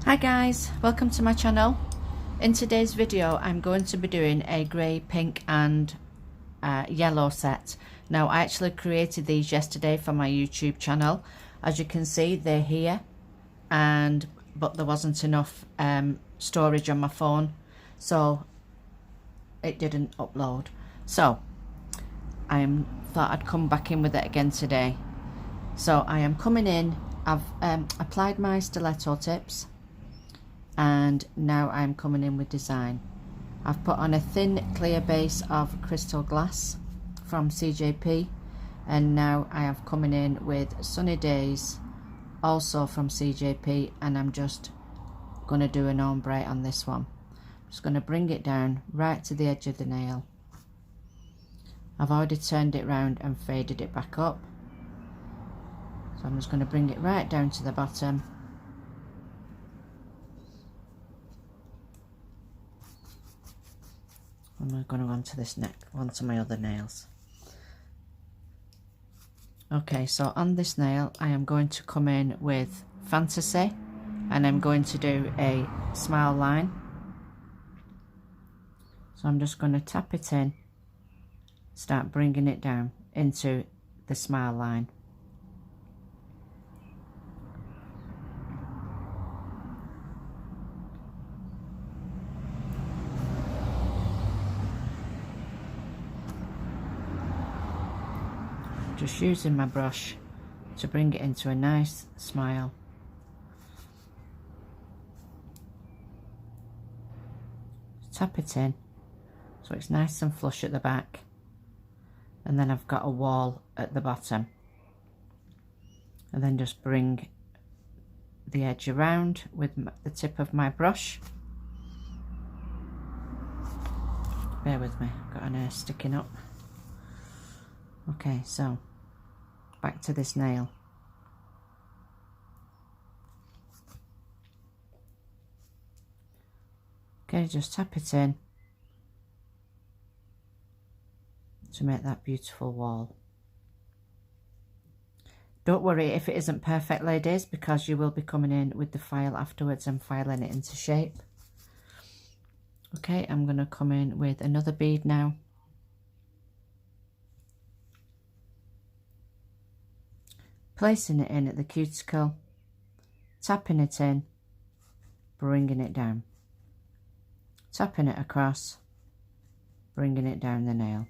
Hi guys, welcome to my channel. In today's video I'm going to be doing a grey, pink and yellow set. Now I actually created these yesterday for my YouTube channel. As you can see, they're here, but there wasn't enough storage on my phone, so it didn't upload. So I thought I'd come back in with it again today. So I am coming in, I've applied my stiletto tips, and now I'm coming in with design. I've put on a thin clear base of crystal glass from CJP, and now I have coming in with Sunny Days, also from CJP, and I'm just going to do an ombre on this one. I'm just going to bring it down right to the edge of the nail. I've already turned it round and faded it back up, so I'm just going to bring it right down to the bottom. And we're going to go onto this onto my other nails. Okay, so on this nail I am going to come in with Fantasy, and I'm going to do a smile line. So I'm just going to tap it in, start bringing it down into the smile line. Just using my brush to bring it into a nice smile. Tap it in so it's nice and flush at the back, and then I've got a wall at the bottom, and then just bring the edge around with the tip of my brush. Bear with me, I've got an hair sticking up. Okay, so back to this nail. Okay, just tap it in to make that beautiful wall. Don't worry if it isn't perfect, ladies, because you will be coming in with the file afterwards and filing it into shape. Okay, I'm going to come in with another bead now. Placing it in at the cuticle, tapping it in, bringing it down, tapping it across, bringing it down the nail.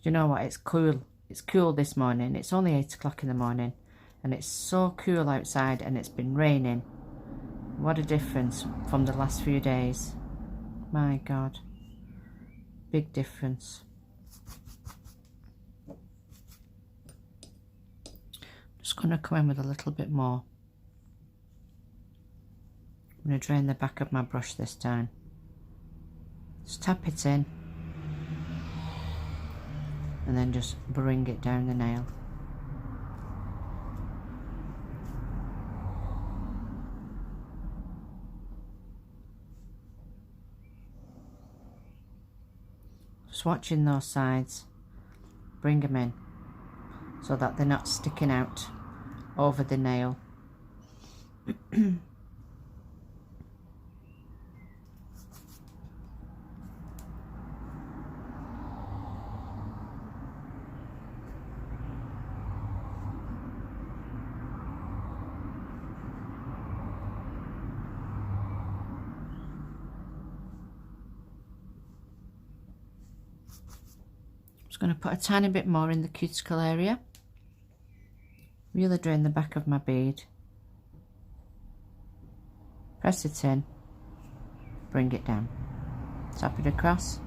You know what, it's cool. It's cool this morning. It's only 8 o'clock in the morning and it's so cool outside, and it's been raining. What a difference from the last few days. My God, big difference. Just going to come in with a little bit more. I'm going to drain the back of my brush this time. Just tap it in and then just bring it down the nail. Just watching those sides, bring them in so that they're not sticking out over the nail. Just going to put a tiny bit more in the cuticle area. Really drain the back of my bead, press it in, bring it down, tap it across,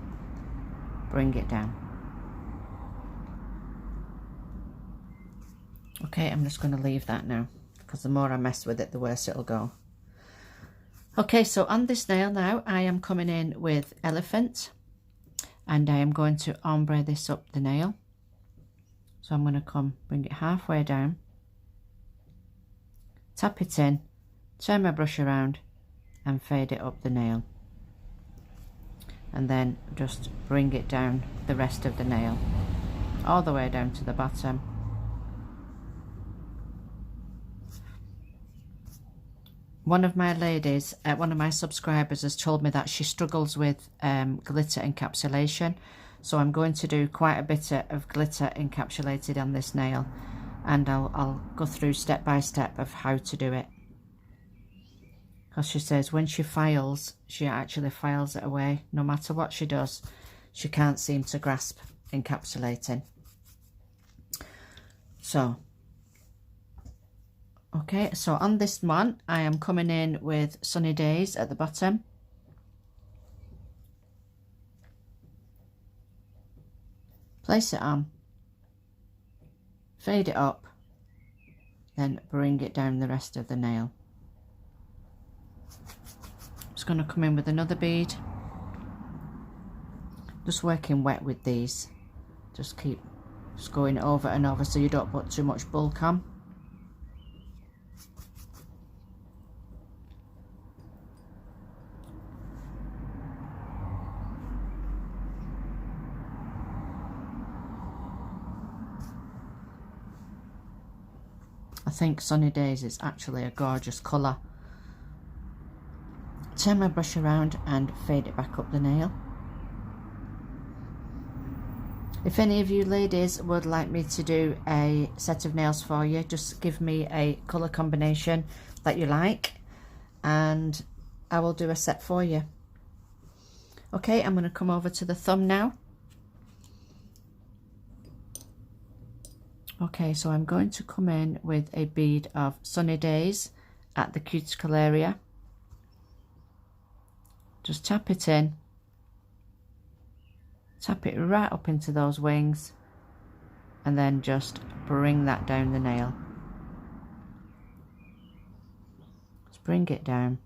bring it down. Okay, I'm just going to leave that now, because the more I mess with it, the worse it'll go. Okay, so on this nail now, I am coming in with Elephant, and I am going to ombre this up the nail. So I'm going to bring it halfway down, tap it in, turn my brush around and fade it up the nail, and then just bring it down the rest of the nail all the way down to the bottom, one of my ladies, one of my subscribers has told me that she struggles with glitter encapsulation. So I'm going to do quite a bit of glitter encapsulated on this nail, and I'll go through step by step of how to do it. Because she says when she files, she actually files it away. No matter what she does, she can't seem to grasp encapsulating. So, okay, so on this one, I am coming in with Sunny Days at the bottom. Place it on, fade it up, then bring it down the rest of the nail. Just going to come in with another bead. Just working wet with these. Just going over and over so you don't put too much bulk on. I think Sunny Days is actually a gorgeous colour. Turn my brush around and fade it back up the nail. If any of you ladies would like me to do a set of nails for you, just give me a colour combination that you like and I will do a set for you. Okay, I'm going to come over to the thumb now. Okay, so I'm going to come in with a bead of Sunny Days at the cuticle area. Just tap it in. Tap it right up into those wings and then just bring that down the nail. Just bring it down,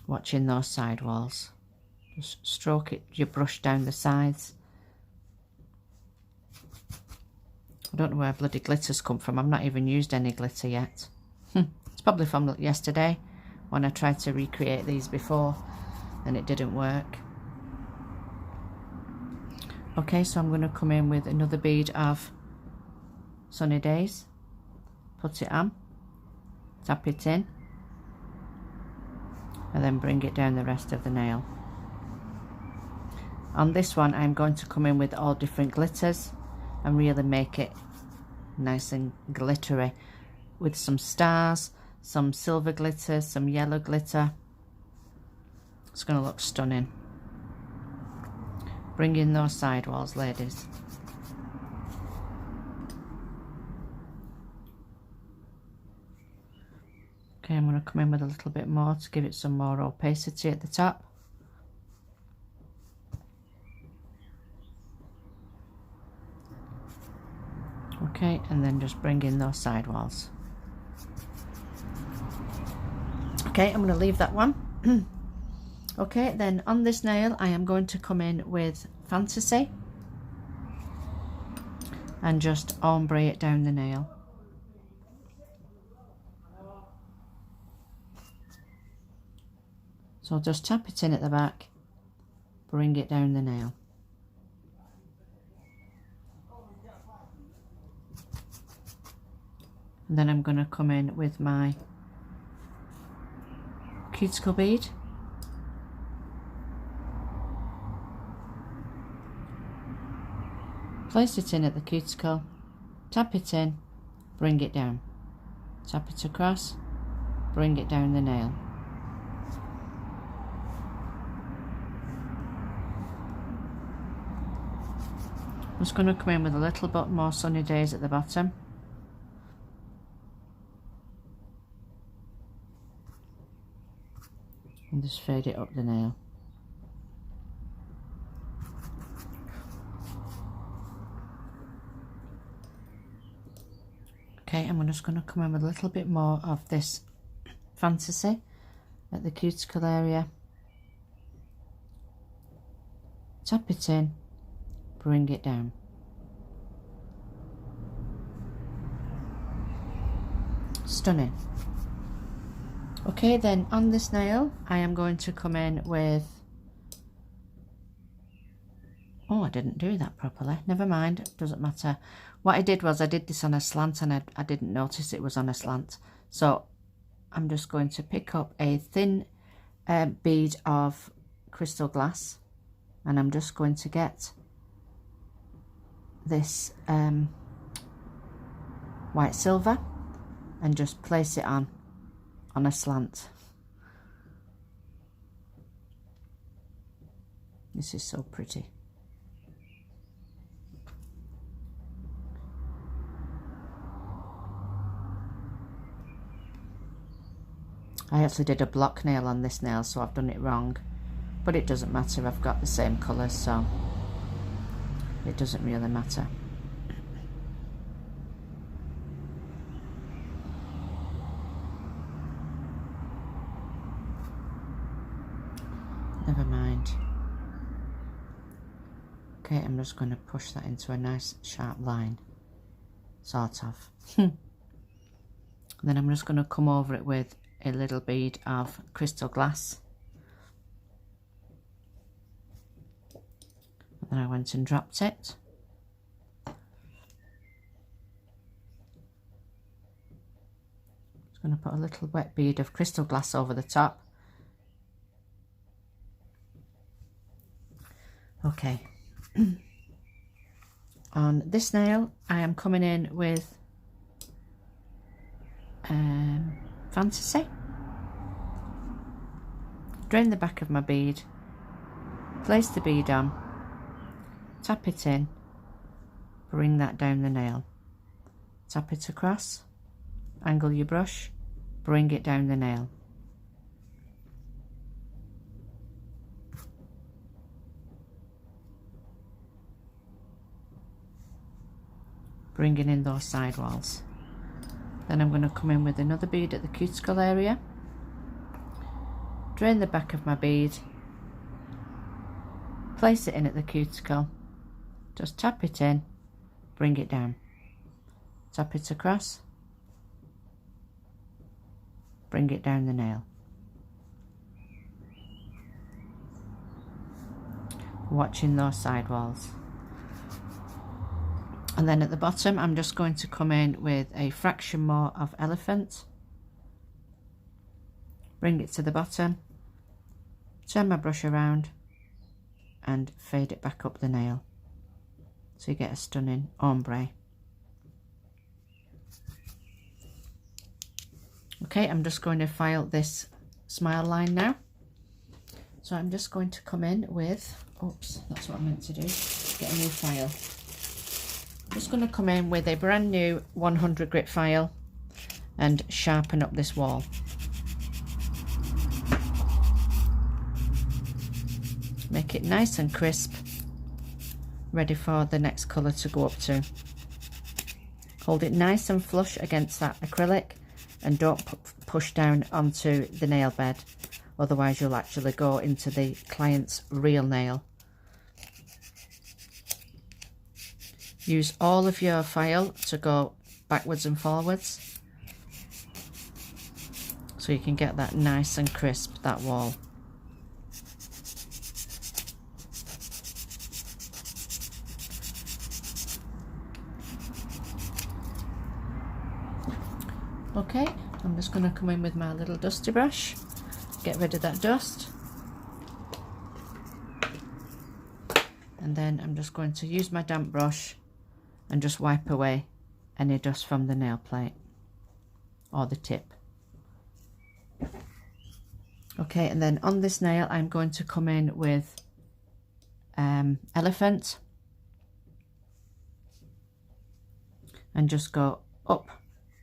watching those side walls. Just stroke it, your brush down the sides. I don't know where bloody glitters come from. I've not even used any glitter yet. It's probably from yesterday when I tried to recreate these before and it didn't work. Okay, so I'm going to come in with another bead of Sunny Days. Put it on, tap it in, and then bring it down the rest of the nail. On this one, I'm going to come in with all different glitters and really make it nice and glittery with some stars, some silver glitter, some yellow glitter. It's going to look stunning. Bring in those side walls, ladies. Okay, I'm going to come in with a little bit more to give it some more opacity at the top. Okay, and then just bring in those side walls. Okay, I'm going to leave that one. Okay, then on this nail I am going to come in with Fantasy and just ombre it down the nail. So just tap it in at the back, bring it down the nail. And then I'm going to come in with my cuticle bead. Place it in at the cuticle, tap it in, bring it down. Tap it across, bring it down the nail. I'm just going to come in with a little bit more Sunny Days at the bottom. And just fade it up the nail. Okay, I'm just going to come in with a little bit more of this Fantasy at the cuticle area. Tap it in, bring it down. Stunning. Okay, then on this nail I am going to come in with, oh, I didn't do that properly, never mind, doesn't matter. What I did was I did this on a slant and I didn't notice it was on a slant, so I'm just going to pick up a thin bead of crystal glass, and I'm just going to get this white silver and just place it on a slant. This is so pretty. I actually did a block nail on this nail, so I've done it wrong, but it doesn't matter. I've got the same colours, so it doesn't really matter. Never mind. Okay, I'm just going to push that into a nice sharp line, sort of. Then I'm just going to come over it with a little bead of crystal glass. And then I went and dropped it. Just going to put a little wet bead of crystal glass over the top. Okay. On this nail, I am coming in with Fantasy. Drain the back of my bead, place the bead on, tap it in, bring that down the nail, tap it across, angle your brush, bring it down the nail. Bringing in those side walls. Then I'm going to come in with another bead at the cuticle area, drain the back of my bead, place it in at the cuticle, just tap it in, bring it down, tap it across, bring it down the nail. Watching those side walls. And then at the bottom, I'm just going to come in with a fraction more of elephant, bring it to the bottom, turn my brush around and fade it back up the nail, so you get a stunning ombre. Okay, I'm just going to file this smile line now. So I'm just going to come in with, oops, that's what I meant to do, get a new file. I'm just going to come in with a brand new 100 grit file and sharpen up this wall. Make it nice and crisp, ready for the next colour to go up to. Hold it nice and flush against that acrylic and don't push down onto the nail bed, otherwise you'll actually go into the client's real nail. Use all of your file to go backwards and forwards so you can get that nice and crisp, that wall. Okay, I'm just going to come in with my little dusty brush, get rid of that dust. And then I'm just going to use my damp brush and just wipe away any dust from the nail plate or the tip. Okay, and then on this nail I'm going to come in with elephant and just go up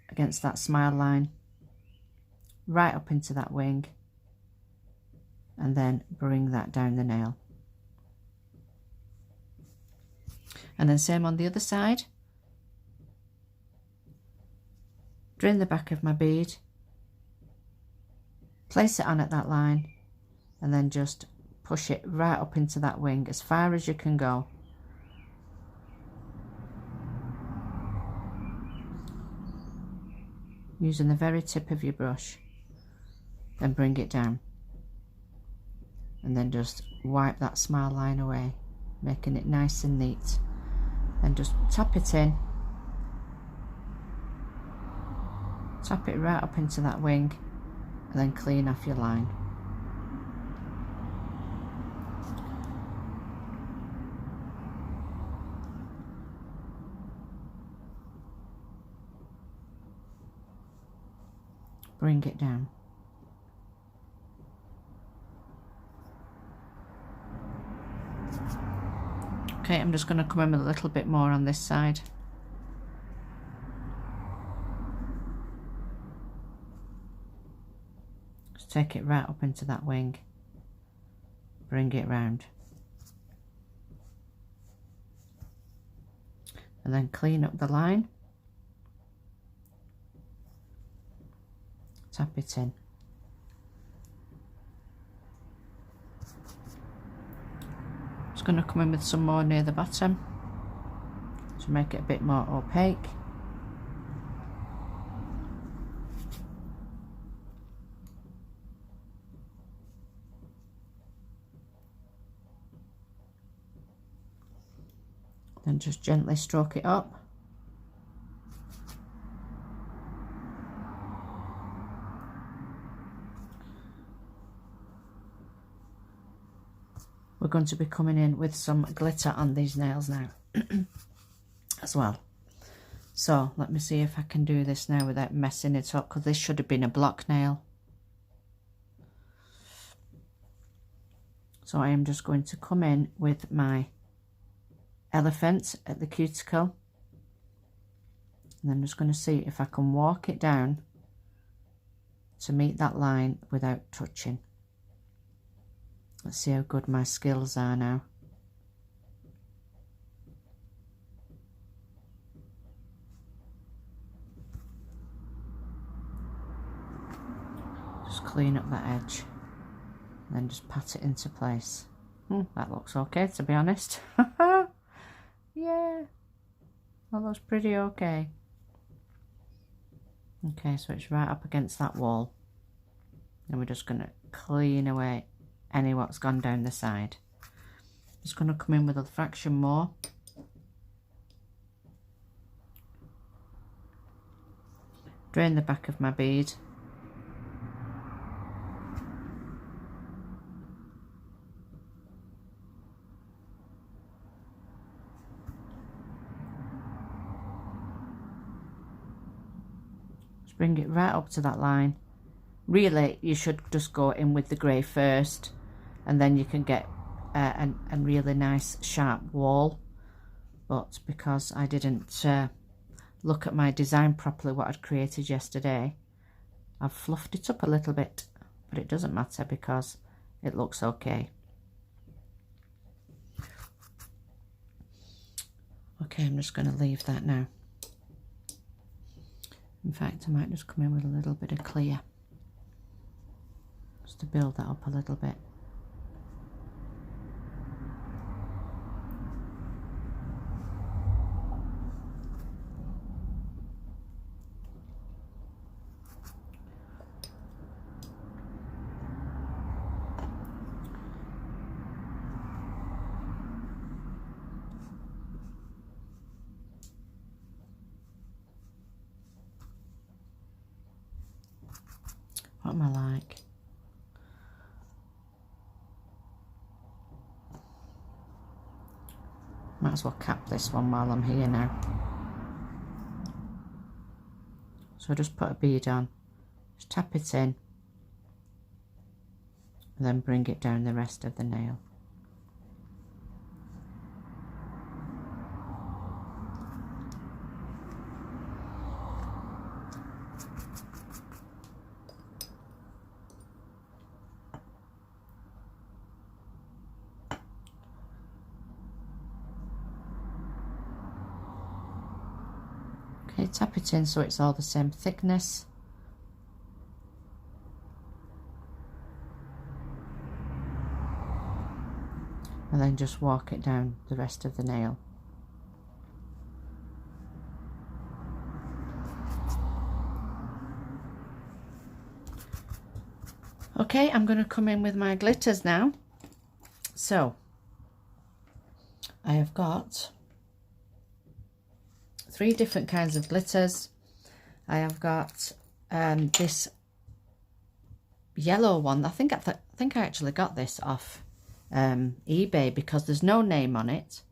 against that smile line, right up into that wing, and then bring that down the nail. And then same on the other side. Drain the back of my bead, place it on at that line, and then just push it right up into that wing as far as you can go. Using the very tip of your brush, then bring it down. And then just wipe that smile line away, making it nice and neat. Then just tap it in, tap it right up into that wing, and then clean off your line. Bring it down. Okay, I'm just going to come in with a little bit more on this side. Just take it right up into that wing. Bring it round. And then clean up the line. Tap it in. Just going to come in with some more near the bottom to make it a bit more opaque. Then just gently stroke it up. We're going to be coming in with some glitter on these nails now as well. So let me see if I can do this now without messing it up, because this should have been a block nail. So I am just going to come in with my elephant at the cuticle, and I'm just going to see if I can walk it down to meet that line without touching. Let's see how good my skills are now. Just clean up that edge and then just pat it into place. That looks okay, to be honest. Yeah, that looks pretty okay. Okay, so it's right up against that wall. And we're just going to clean away any what's gone down the side. Just going to come in with a fraction more. Drain the back of my bead. Just bring it right up to that line. Really, you should just go in with the grey first, and then you can get a really nice sharp wall. But because I didn't look at my design properly, what I'd created yesterday, I've fluffed it up a little bit, but it doesn't matter because it looks okay. Okay, I'm just going to leave that now. In fact, I might just come in with a little bit of clear, just to build that up a little bit. What am I like? Might as well cap this one while I'm here now. So just put a bead on, just tap it in, and then bring it down the rest of the nail. Okay, tap it in so it's all the same thickness. And then just walk it down the rest of the nail. Okay, I'm going to come in with my glitters now. So, I have got 3 different kinds of glitters. I have got this yellow one. I think I actually got this off eBay because there's no name on it,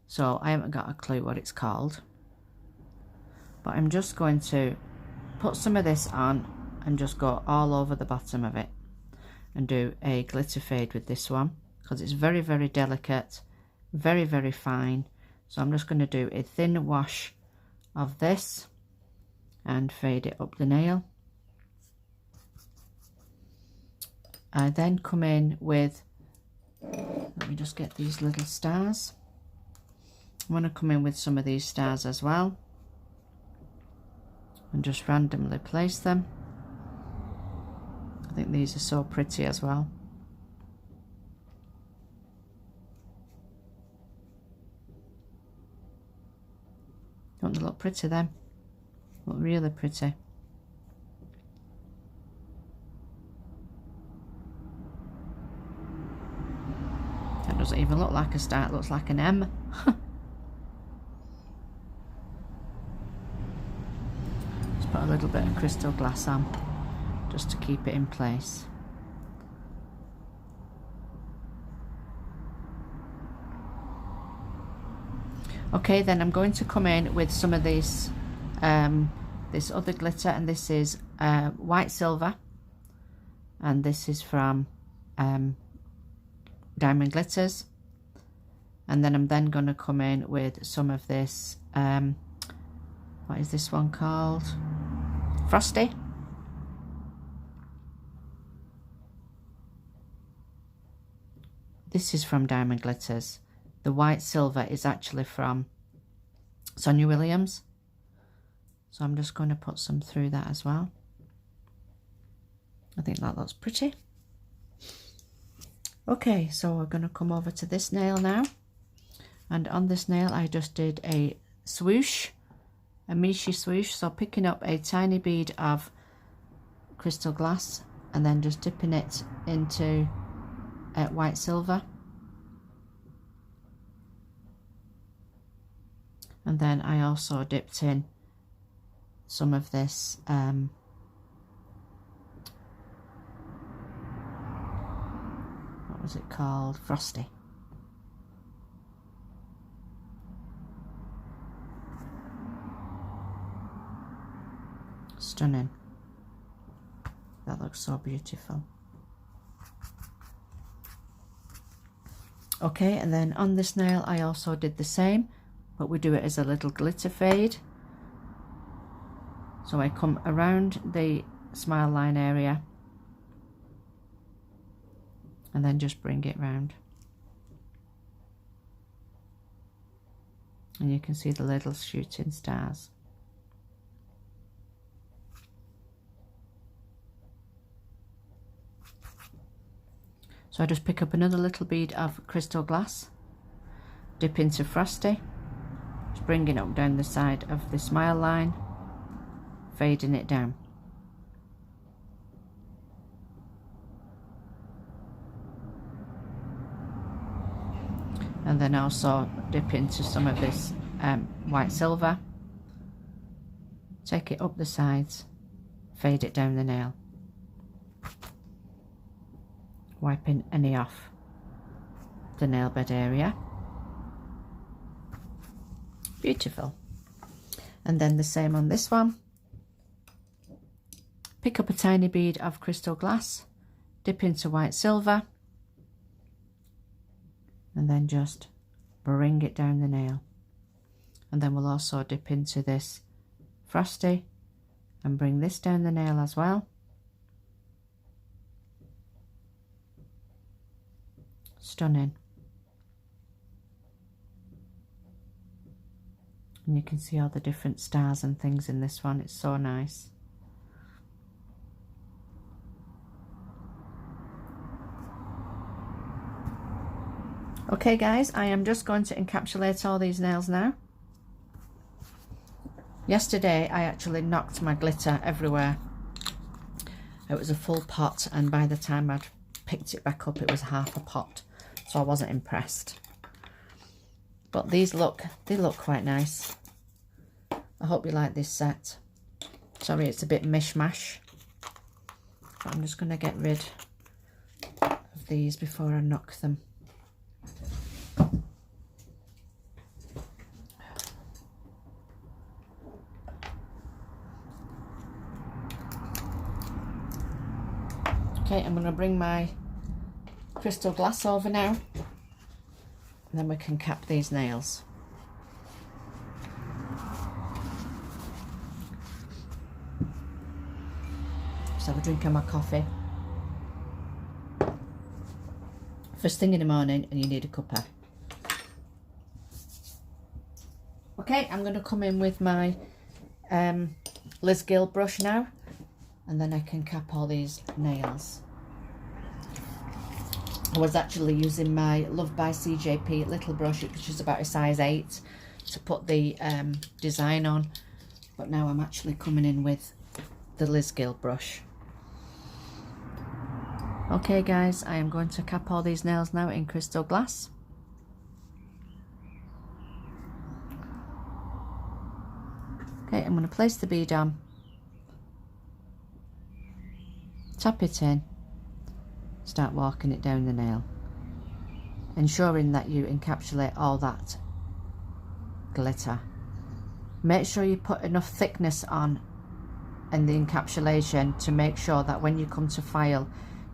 so I haven't got a clue what it's called. But I'm just going to put some of this on and just go all over the bottom of it and do a glitter fade with this one because it's very, very delicate, very, very fine. So I'm just going to do a thin wash of this and fade it up the nail. I then come in with, let me just get these little stars. I want to come in with some of these stars as well and just randomly place them. I think these are so pretty as well. Don't they look pretty then? Look really pretty. That doesn't even look like a star, it looks like an M. Just put a little bit of crystal glass on just to keep it in place. Okay, then I'm going to come in with some of this this other glitter, and this is white silver, and this is from Diamond Glitters. And then I'm then going to come in with some of this what is this one called? Frosty. This is from Diamond Glitters. The white silver is actually from Sonia Williams. So I'm just going to put some through that as well. I think that looks pretty. Okay, so we're going to come over to this nail now. And on this nail I just did a swoosh, a Michele swoosh. So picking up a tiny bead of crystal glass and then just dipping it into white silver. And then I also dipped in some of this what was it called? Frosty. Stunning. That looks so beautiful. Okay, and then on this nail I also did the same, but we do it as a little glitter fade. So I come around the smile line area and then just bring it round. And you can see the little shooting stars. So I just pick up another little bead of crystal glass, dip into Frosty, just bringing it up down the side of the smile line, fading it down. And then also dip into some of this white silver, take it up the sides, fade it down the nail, wiping any off the nail bed area. Beautiful. And then the same on this one. Pick up a tiny bead of crystal glass, dip into white silver, and then just bring it down the nail. And then we'll also dip into this Frosty and bring this down the nail as well. Stunning. And you can see all the different stars and things in this one. It's so nice. Okay guys, I am just going to encapsulate all these nails now. Yesterday I actually knocked my glitter everywhere. It was a full pot, and by the time I'd picked it back up it was half a pot, so I wasn't impressed. But these look quite nice. I hope you like this set. Sorry it's a bit mishmash, but I'm just going to get rid of these before I knock them. Okay, I'm going to bring my crystal glass over now, and then we can cap these nails. Just have a drink of my coffee. First thing in the morning, and you need a cuppa. Okay, I'm going to come in with my Liz Gill brush now, and then I can cap all these nails. I was actually using my Love by CJP little brush, which is about a size 8, to put the design on, but now I'm actually coming in with the Liz Gill brush. Okay guys, I am going to cap all these nails now in crystal glass. Okay, I'm going to place the bead on, tap it in, start walking it down the nail, ensuring that you encapsulate all that glitter. Make sure you put enough thickness on in the encapsulation to make sure that when you come to file,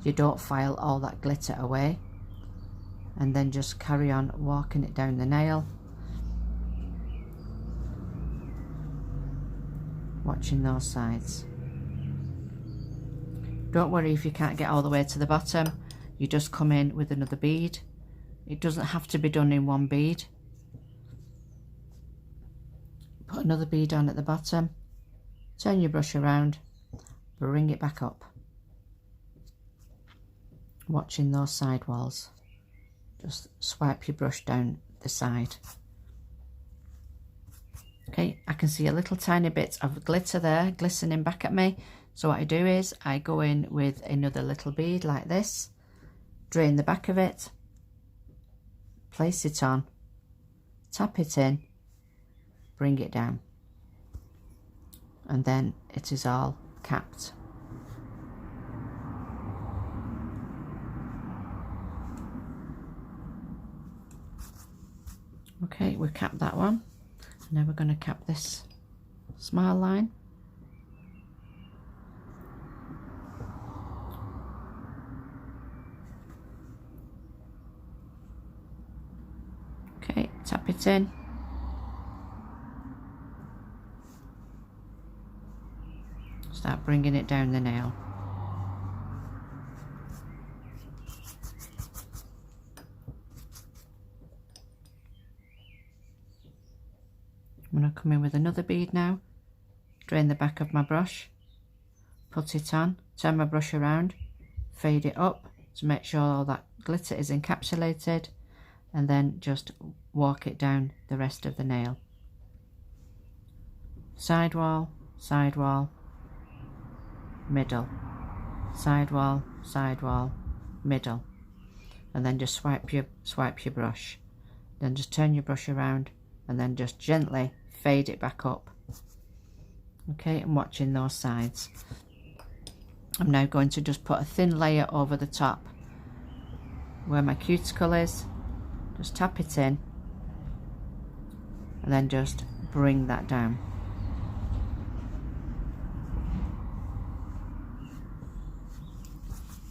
you don't file all that glitter away, and then just carry on walking it down the nail, watching those sides. Don't worry if you can't get all the way to the bottom, you just come in with another bead. It doesn't have to be done in one bead. Put another bead on at the bottom, turn your brush around, bring it back up, watching those side walls. Just swipe your brush down the side. Okay, I can see a little tiny bit of glitter there glistening back at me. So what I do is I go in with another little bead like this, drain the back of it, place it on, tap it in, bring it down, and then it is all capped. Okay, we've capped that one. Now we're going to cap this smile line. Okay, tap it in. Start bringing it down the nail. I'm going to come in with another bead now, drain the back of my brush, put it on, turn my brush around, fade it up to make sure all that glitter is encapsulated, and then just walk it down the rest of the nail. Sidewall, sidewall, middle, sidewall, sidewall, middle, and then just swipe your brush. Then just turn your brush around and then just gently fade it back up. Okay, I'm watching those sides. I'm now going to just put a thin layer over the top where my cuticle is. Just tap it in and then just bring that down.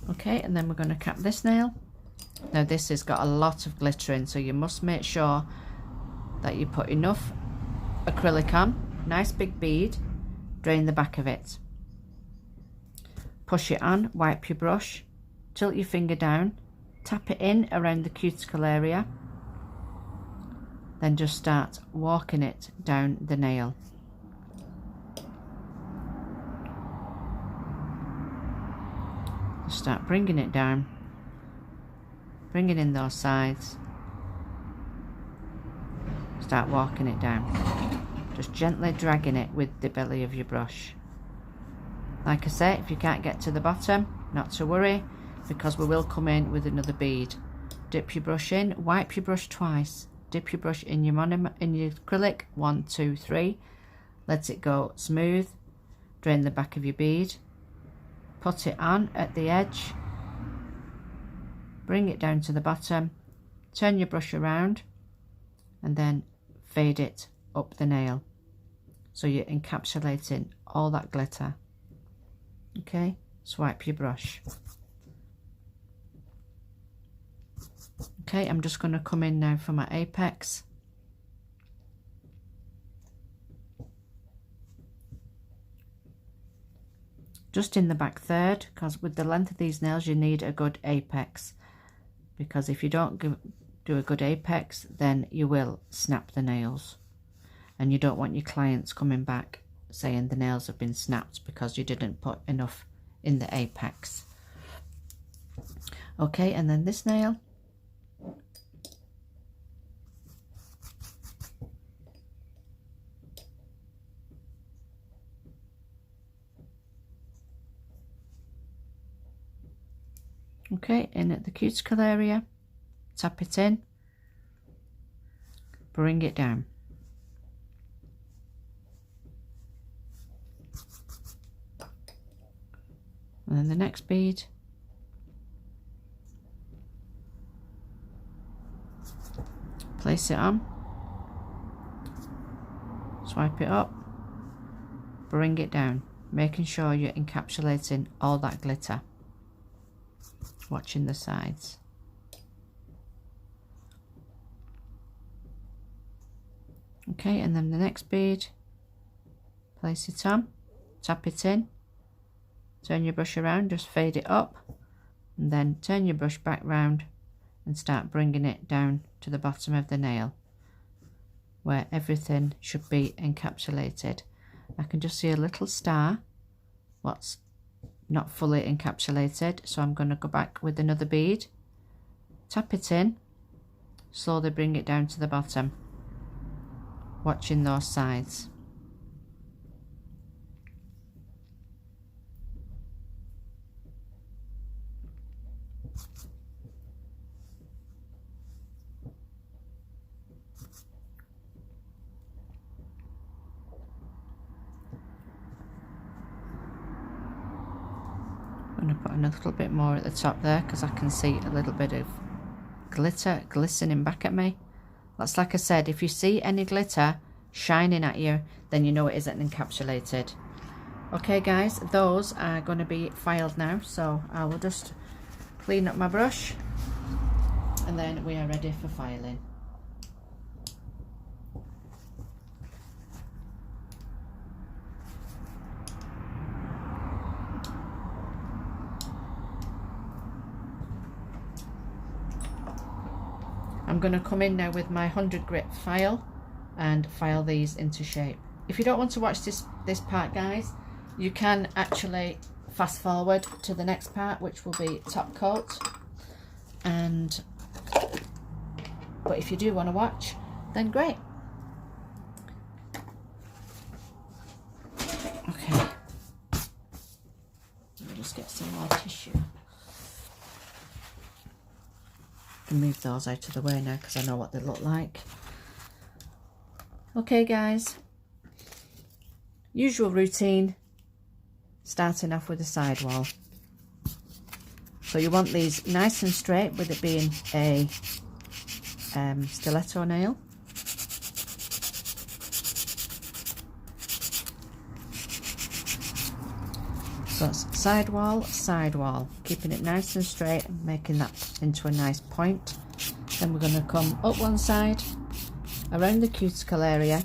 Okay, and then we're going to cap this nail. Now this has got a lot of glitter in, so you must make sure that you put enough acrylic on, nice big bead, drain the back of it, push it on, wipe your brush, tilt your finger down, tap it in around the cuticle area, then just start walking it down the nail. Just start bringing it down, bringing in those sides, start walking it down, just gently dragging it with the belly of your brush. Like I say, if you can't get to the bottom, not to worry, because we will come in with another bead. Dip your brush in, wipe your brush twice, dip your brush in your monomer, in your acrylic, 1, 2, 3, let it go smooth, drain the back of your bead, put it on at the edge, bring it down to the bottom, turn your brush around, and then fade it up the nail, so you're encapsulating all that glitter. Okay, swipe your brush. Okay, I'm just going to come in now for my apex. Just in the back third, because with the length of these nails you need a good apex, because if you don't do a good apex then you will snap the nails, and you don't want your clients coming back saying the nails have been snapped because you didn't put enough in the apex. Okay, and then this nail, okay, in at the cuticle area, tap it in, bring it down. And then the next bead, place it on, swipe it up, bring it down, making sure you're encapsulating all that glitter, watching the sides. Okay, and then the next bead, place it on, tap it in, turn your brush around, just fade it up, and then turn your brush back round and start bringing it down to the bottom of the nail where everything should be encapsulated. I can just see a little star, what's not fully encapsulated, so I'm going to go back with another bead, tap it in, slowly bring it down to the bottom, watching those sides. I'm going to put a little bit more at the top there because I can see a little bit of glitter glistening back at me. That's like I said, if you see any glitter shining at you, then you know it isn't encapsulated. Okay guys, those are going to be filed now, so I will just clean up my brush and then we are ready for filing. I'm going to come in now with my 100 grit file and file these into shape. If you don't want to watch this part guys, you can actually fast forward to the next part, which will be top coat, but if you do want to watch, then great. Okay, let me just get some more tissue. Move those out of the way now because I know what they look like. Okay guys, usual routine, starting off with the side wall. So you want these nice and straight, with it being a stiletto nail. So it's side wall, keeping it nice and straight and making that into a nice point. Then we're going to come up one side, around the cuticle area,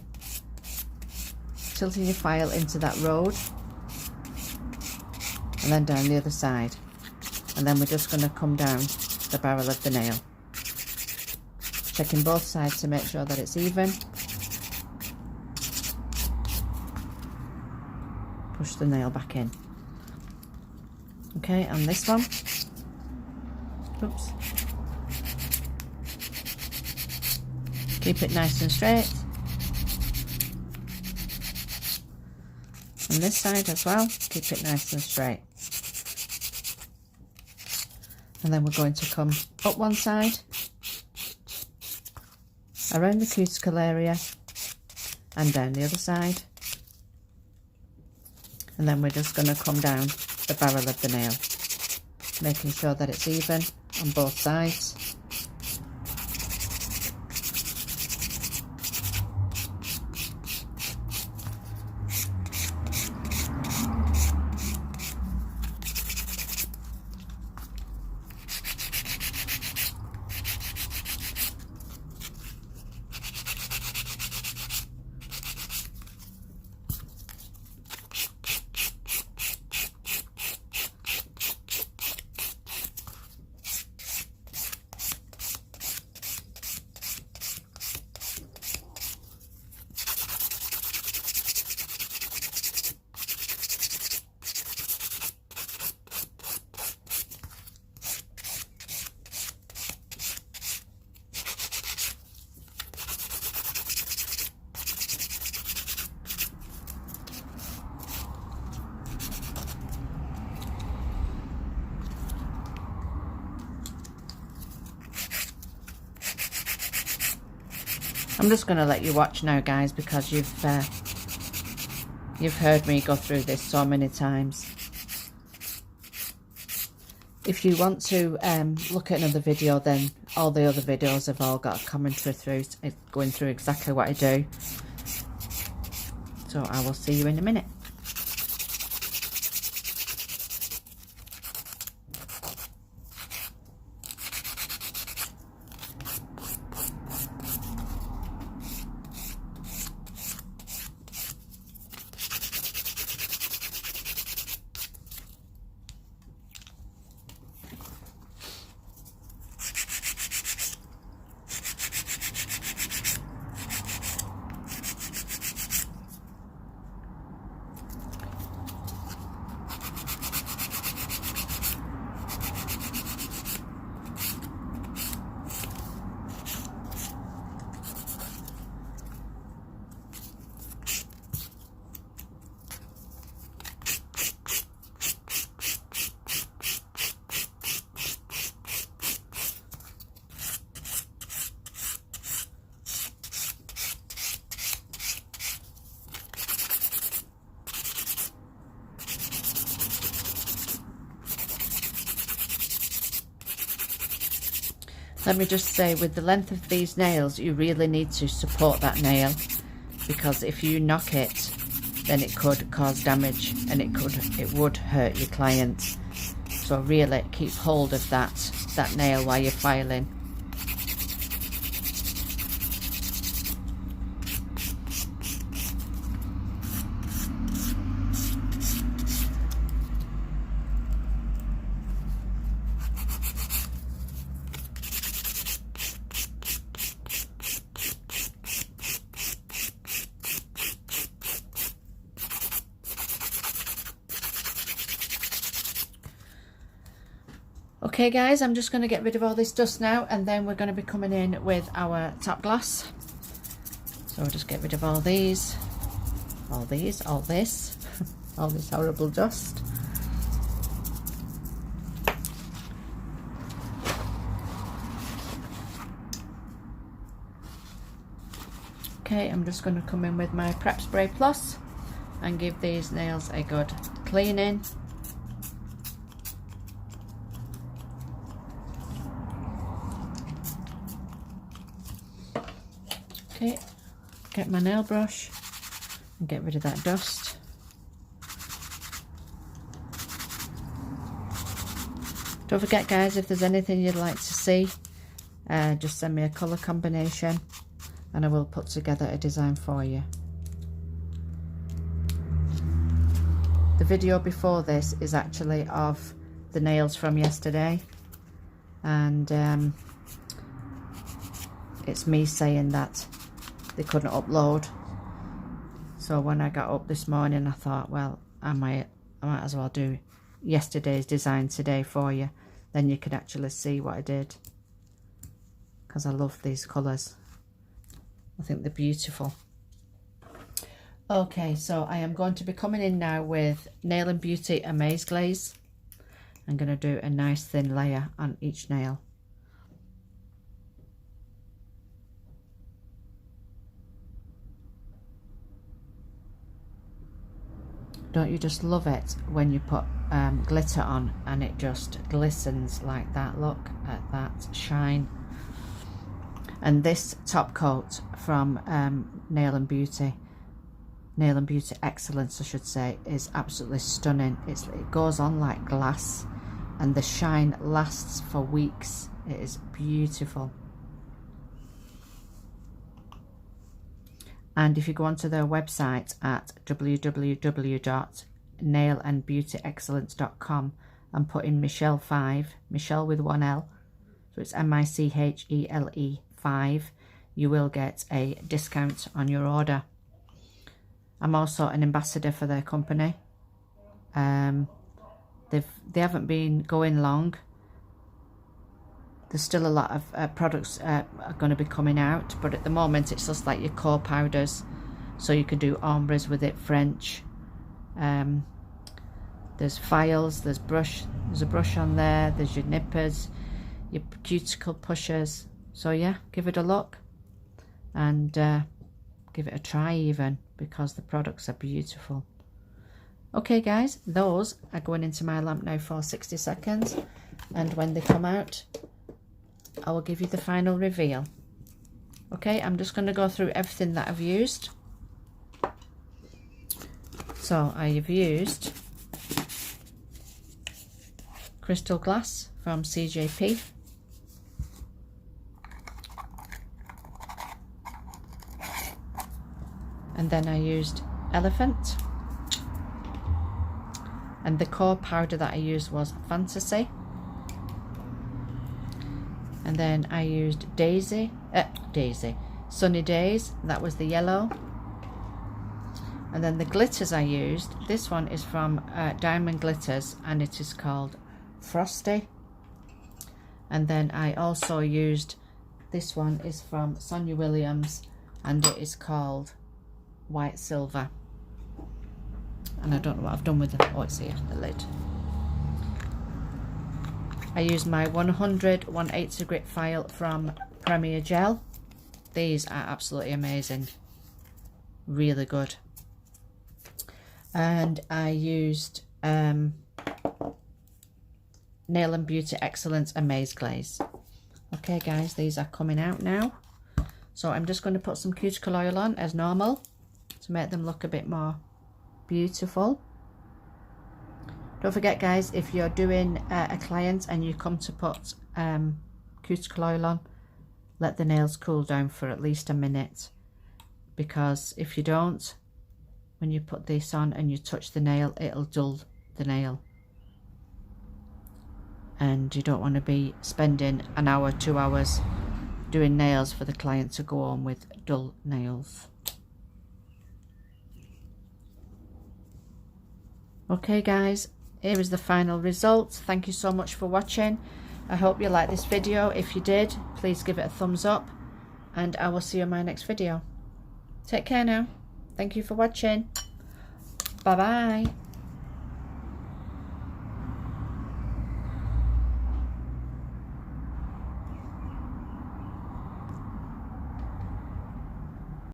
tilting your file into that road, and then down the other side. And then we're just going to come down the barrel of the nail, checking both sides to make sure that it's even. Push the nail back in. Okay, on this one, oops, keep it nice and straight. On this side as well, keep it nice and straight. And then we're going to come up one side, around the cuticle area, and down the other side. And then we're just going to come down the barrel of the nail, making sure that it's even on both sides. I'm just going to let you watch now, guys, because you've heard me go through this so many times. If you want to look at another video, then all the other videos have all got a commentary through, going through exactly what I do. So I will see you in a minute. Let me just say, with the length of these nails, you really need to support that nail, because if you knock it, then it could cause damage and it would hurt your client. So really keep hold of that nail while you're filing. Okay guys, I'm just going to get rid of all this dust now, and then we're going to be coming in with our top glass. So we'll just get rid of all these, all this, all this horrible dust. Okay, I'm just going to come in with my Prep Spray Plus and give these nails a good cleaning. Okay, get my nail brush and get rid of that dust. Don't forget guys, if there's anything you'd like to see, just send me a colour combination and I will put together a design for you. The video before this is actually of the nails from yesterday, and it's me saying that they couldn't upload. So when I got up this morning, I thought, well, I might as well do yesterday's design today for you, then you can actually see what I did, because I love these colours. I think they're beautiful. Okay, so I am going to be coming in now with Nail and Beauty Amaze Glaze. I'm going to do a nice thin layer on each nail. Don't you just love it when you put glitter on and it just glistens like that? Look at that shine. And this top coat from Nail and Beauty Excellence, I should say, is absolutely stunning. It goes on like glass and the shine lasts for weeks. It is beautiful. And if you go onto their website at www.nailandbeautyexcellence.com and put in Michele 5, Michele with 1 L, so it's Michele 5, you will get a discount on your order. I'm also an ambassador for their company. They haven't been going long. There's still a lot of products are going to be coming out, but at the moment it's just like your core powders, so you can do ombres with it, French. There's files, there's a brush on there, there's your nippers, your cuticle pushers. So yeah, give it a look and give it a try even, because the products are beautiful. Okay guys, those are going into my lamp now for 60 seconds, and when they come out I will give you the final reveal. Okay, I'm just going to go through everything that I've used. So I have used crystal glass from CJP, and then I used elephant, and the core powder that I used was Fantasy. And then I used Sunny Days, that was the yellow. And then the glitters I used, this one is from Diamond Glitters and it is called Frosty. And then I also used, this one is from Sonia Williams and it is called White Silver. And I don't know what I've done with it. Oh, it's here, the lid. I used my 180 grit file from Premier Gel. These are absolutely amazing, really good. And I used Nail and Beauty Excellence Amaze Glaze. Okay guys, these are coming out now. So I'm just going to put some cuticle oil on as normal to make them look a bit more beautiful. Don't forget guys, if you're doing a client and you come to put cuticle oil on, let the nails cool down for at least a minute, because if you don't, when you put this on and you touch the nail, it'll dull the nail, and you don't want to be spending an hour, 2 hours doing nails for the client to go on with dull nails. Okay guys, here is the final result. Thank you so much for watching. I hope you liked this video. If you did, please give it a thumbs up and I will see you in my next video. Take care now. Thank you for watching. Bye bye.